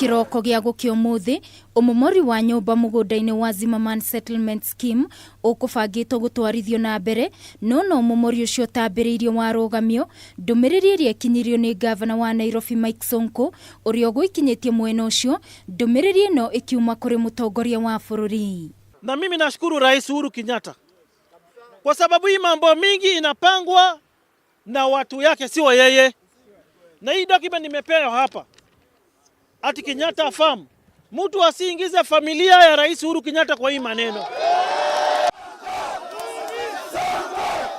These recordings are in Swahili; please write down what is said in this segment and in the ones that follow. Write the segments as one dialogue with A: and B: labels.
A: Kiroko gya gukio muthi umomori wa nyumba mugunda-ini wa Zimmerman Settlement Scheme ukubangitwo gutwarithio na mbere no umomori ucio tambiriirio wa rugamio ndumiriri iria kinyirio ni gavana wa Nairobi Mike Sonko uria guikinyitie mwena ucio ndumiriri ino ikiuma kuri mutongoria wa bururi.
B: Na mimi nashukuru Rais Uhuru Kenyatta kwa sababu hii mambo mingi inapangwa na watu yake, sio yeye. Na hii document nimepewa hapa ati Kenyatta Farm, mtu asiingize familia ya Rais Uhuru Kenyatta kwa hii maneno.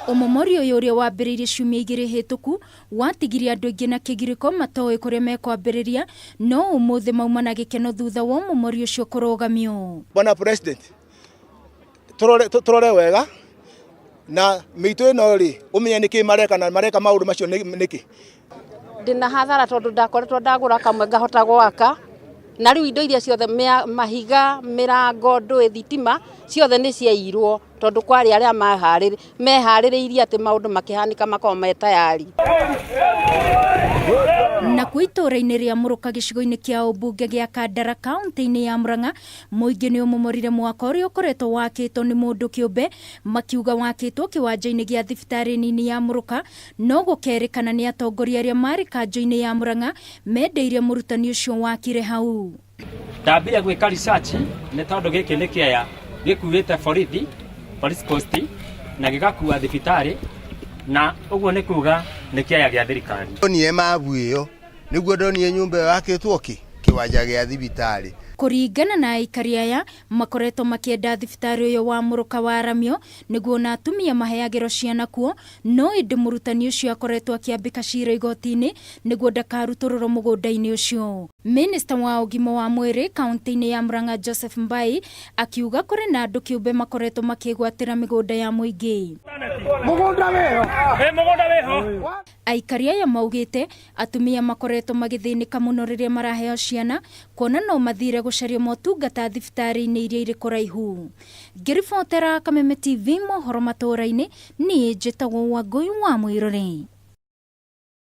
A: Umomori uyu uria wambiriirie ciumia igiri hituku watigirie andu aingi na kigiriko matoe kuria mekwambiriria no umuthi mauma na gikeno thutha wa umomori ucio kurugamio.
C: Bwana President, turore wega na mitu ino ri umenye niki mareka na mareka maundu macio niki.
D: Ndina hathara tondu ndakoretwo ndagura kamwe ngahota gwaka na riu indo iria ciothe mahiga mirango ndui thitima ciothe ni ciairwo tondu kwari aria mehaririirie ati maundu makihanika makoma me tayari.
A: Na kuitura-ini ria Muruka gicigo-ini kia ubunge gia Kandara kaunti-ini ya Murang'a muingi ni umomorire mwako uria ukoretwo wakitwo ni mundu kiumbe makiuga wakitwo kiwanja-ini gia thibitari nini ya Muruka no gukerikana ni atongoria aria mari kanjo-ini ya Murang'a mendeirie murutani ucio wakire hau.
E: Ndambire gwika research ni tondu giki ni kiaya gikuite police post na gigakua thibitari na uguo ni kuga ni kiaya gia thirikari.
F: Nie mabu iyo niguo ndonie nyumba yakitwo kiwanja gia thibitari.
A: Kuringana na aikari aya makoretwo makienda thibitari uyu wa Muruka waramio niguo na atumia maheagiro ciana kuo no indi murutani ucio akoretwo akiambika cira igoti-ini niguo ndakarutururwo mugunda-ini ucio. Minister wa ugima wa mwiri kaunti-ini ya Murang'a Joseph Mbai akiuga kuri na andu kiumbe makoretwo makigwatira migunda ya muingi.
B: Mugunda weho.
A: Aikari aya maugite atumia makoretwo magithinika muno riria maraheo ciana kuona no mathire gucaria motungata thibitari-ini iria iri kuraihu. Ngiribotera Kameme TV mohoro matura-ini ni njitagwo Wangui wa Mwirore.